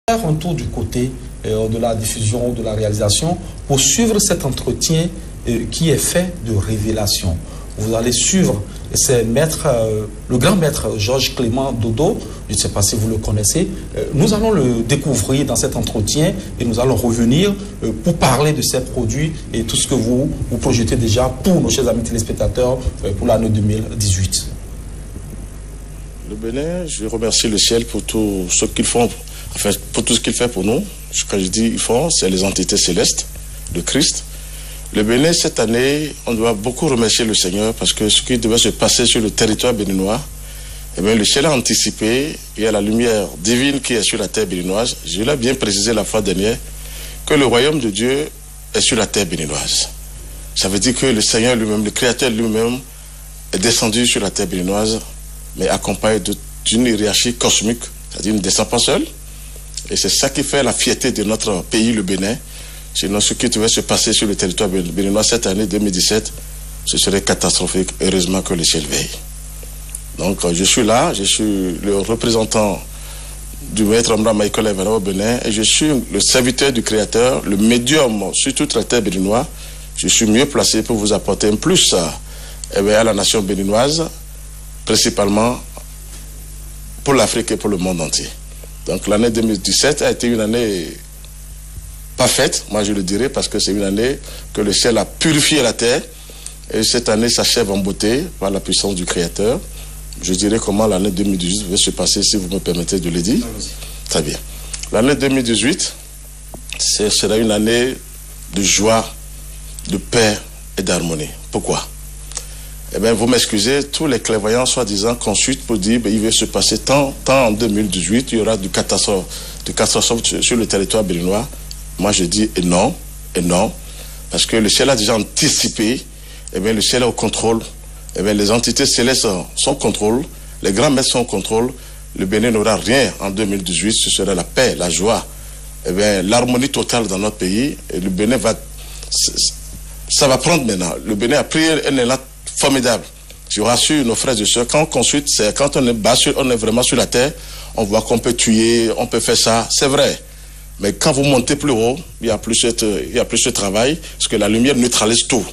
faire un tour du côté de la diffusion, de la réalisation, pour suivre cet entretien qui est fait de révélation. Vous allez suivre, c'est le grand maître Georges Clément Dodo, je ne sais pas si vous le connaissez. Nous allons le découvrir dans cet entretien et nous allons revenir pour parler de ces produits et tout ce que vous projetez déjà pour nos chers amis téléspectateurs pour l'année 2018. Le Bénin, je remercie le ciel pour tout ce qu'ils font, enfin pour tout ce qu'il fait pour nous. Quand je dis ils font, c'est les entités célestes de Christ. Le Bénin, cette année, on doit beaucoup remercier le Seigneur parce que ce qui devait se passer sur le territoire béninois, eh bien, le ciel a anticipé. Il y a la lumière divine qui est sur la terre béninoise. Je l'ai bien précisé la fois dernière que le royaume de Dieu est sur la terre béninoise. Ça veut dire que le Seigneur lui-même, le Créateur lui-même, est descendu sur la terre béninoise, mais accompagné d'une hiérarchie cosmique, c'est-à-dire il ne descend pas seul. Et c'est ça qui fait la fierté de notre pays, le Bénin. Sinon, ce qui devait se passer sur le territoire béninois cette année 2017, ce serait catastrophique. Heureusement que le ciel veille. Donc, je suis là, je suis le représentant du maître Amra Michael Evana au Bénin, et je suis le serviteur du Créateur, le médium sur toute la terre béninoise. Je suis mieux placé pour vous apporter un plus à la nation béninoise, principalement pour l'Afrique et pour le monde entier. Donc, l'année 2017 a été une année parfaite, moi je le dirais, parce que c'est une année que le ciel a purifié la terre, et cette année s'achève en beauté par la puissance du Créateur. Je dirais comment l'année 2018 va se passer, si vous me permettez de le dire. Très bien. L'année 2018, ce sera une année de joie, de paix et d'harmonie. Pourquoi? Eh bien, vous m'excusez, tous les clairvoyants soi-disant consultent pour dire il va se passer tant en 2018, il y aura du catastrophe sur le territoire béninois. Moi, je dis et non, parce que le ciel a déjà anticipé, eh bien, le ciel est au contrôle, eh bien, les entités célestes sont au contrôle, les grands maîtres sont au contrôle, le Bénin n'aura rien en 2018, ce sera la paix, la joie, eh bien, l'harmonie totale dans notre pays, et le Bénin ça va prendre maintenant. Le Bénin a pris un élan formidable. Je rassure nos frères et sœurs, quand on consulte, c'est quand on est vraiment sur la terre, on voit qu'on peut tuer, on peut faire ça, c'est vrai. Mais quand vous montez plus haut, il y a plus ce travail, parce que la lumière neutralise tout.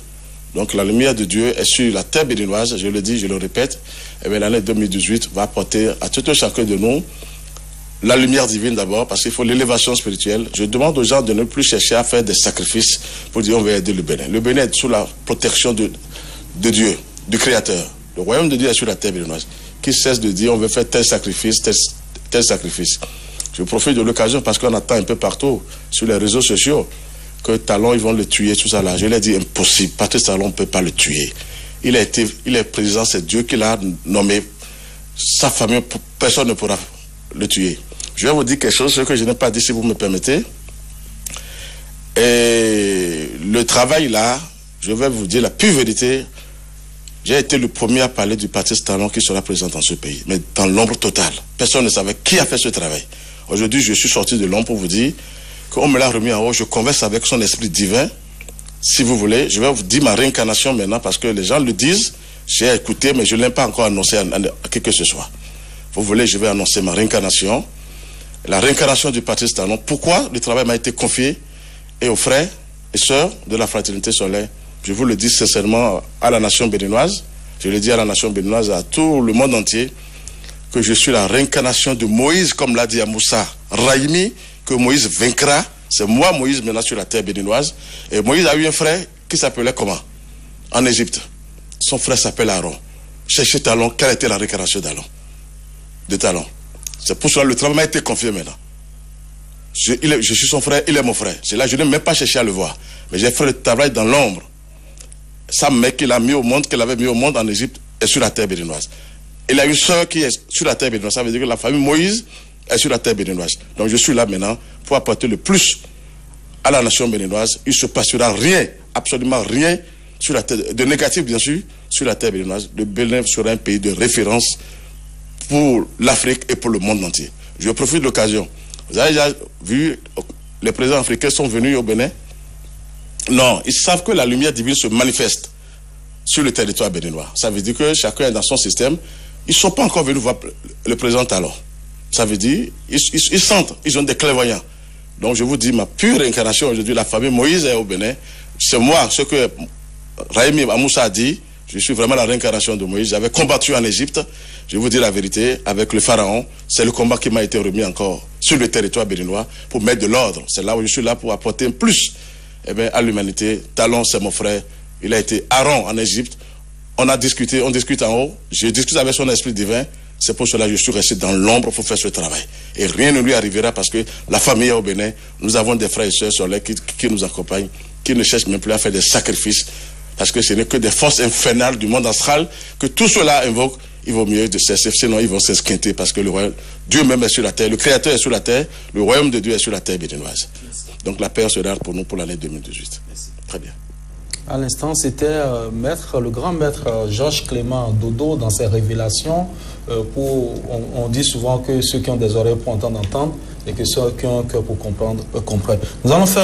Donc la lumière de Dieu est sur la terre béninoise, je le dis, je le répète. Et bien l'année 2018 va apporter à tout un chacun de nous la lumière divine d'abord, parce qu'il faut l'élévation spirituelle. Je demande aux gens de ne plus chercher à faire des sacrifices pour dire on va aider le Bénin. Le Bénin est sous la protection de Dieu, du Créateur. Le royaume de Dieu est sur la terre béninoise. Qui cesse de dire on veut faire tel sacrifice, tel sacrifice. Je profite de l'occasion parce qu'on attend un peu partout sur les réseaux sociaux que Talon, ils vont le tuer, tout ça là. Je l'ai dit impossible. Patrice Talon ne peut pas le tuer. Il est président, c'est Dieu qui l'a nommé. Sa famille, personne ne pourra le tuer. Je vais vous dire quelque chose, ce que je n'ai pas dit si vous me permettez. Et le travail là, je vais vous dire la pure vérité. J'ai été le premier à parler du Patrice Talon qui sera présent dans ce pays, mais dans l'ombre totale. Personne ne savait qui a fait ce travail. Aujourd'hui, je suis sorti de l'ombre pour vous dire qu'on me l'a remis en haut. Je converse avec son esprit divin. Si vous voulez, je vais vous dire ma réincarnation maintenant parce que les gens le disent. J'ai écouté, mais je ne l'ai pas encore annoncé à qui que ce soit. Vous voulez, je vais annoncer ma réincarnation. La réincarnation du Patrice Talon. Pourquoi le travail m'a été confié et aux frères et sœurs de la fraternité solaire. Je vous le dis sincèrement à la nation béninoise. Je le dis à la nation béninoise, à tout le monde entier, que je suis la réincarnation de Moïse, comme l'a dit à Moussa Raïmi, que Moïse vaincra. C'est moi, Moïse, maintenant sur la terre béninoise. Et Moïse a eu un frère qui s'appelait comment? En Égypte. Son frère s'appelle Aaron. Cherchez Talon, quelle était la réincarnation de Talon? C'est pour cela que le travail m'a été confié maintenant. Je suis son frère, il est mon frère. C'est là, je n'ai même pas cherché à le voir. Mais j'ai fait le travail dans l'ombre. Sa mère qu'il a mis au monde, qu'elle avait mis au monde en Égypte, est sur la terre béninoise. Il a une soeur qui est sur la terre béninoise. Ça veut dire que la famille Moïse est sur la terre béninoise. Donc je suis là maintenant pour apporter le plus à la nation béninoise. Il ne se passera rien, absolument rien, sur la terre, de négatif bien sûr, sur la terre béninoise. Le Bénin sera un pays de référence pour l'Afrique et pour le monde entier. Je profite de l'occasion. Vous avez déjà vu, les présidents africains sont venus au Bénin. Non, ils savent que la lumière divine se manifeste sur le territoire béninois. Ça veut dire que chacun est dans son système. Ils ne sont pas encore venus voir le président Talon. Ça veut dire, ils sentent, ils ont des clairvoyants. Donc je vous dis, ma pure incarnation aujourd'hui, la famille Moïse est au Bénin. C'est moi, ce que Raimi Amoussa a dit, je suis vraiment la réincarnation de Moïse. J'avais combattu en Égypte, je vous dis la vérité, avec le pharaon. C'est le combat qui m'a été remis encore sur le territoire béninois pour mettre de l'ordre. C'est là où je suis là pour apporter un plus à l'humanité. Talon, c'est mon frère. Il a été Aaron en Égypte. On a discuté, on discute en haut. Je discute avec son esprit divin. C'est pour cela que je suis resté dans l'ombre pour faire ce travail. Et rien ne lui arrivera parce que la famille est au Bénin. Nous avons des frères et sœurs sur qui nous accompagnent, qui ne cherchent même plus à faire des sacrifices. Parce que ce n'est que des forces infernales du monde astral que tout cela invoque. Il vaut mieux de cesser, sinon ils vont s'esquinter parce que le royaume, Dieu même est sur la terre, le Créateur est sur la terre, le royaume de Dieu est sur la terre béninoise. Donc la paix sera pour nous pour l'année 2018. Merci. Très bien. À l'instant, c'était le grand maître Georges Clément Dodo dans ses révélations. On dit souvent que ceux qui ont des oreilles pour entendre, entendent, et que ceux qui ont un cœur pour comprendre, comprennent. Nous allons faire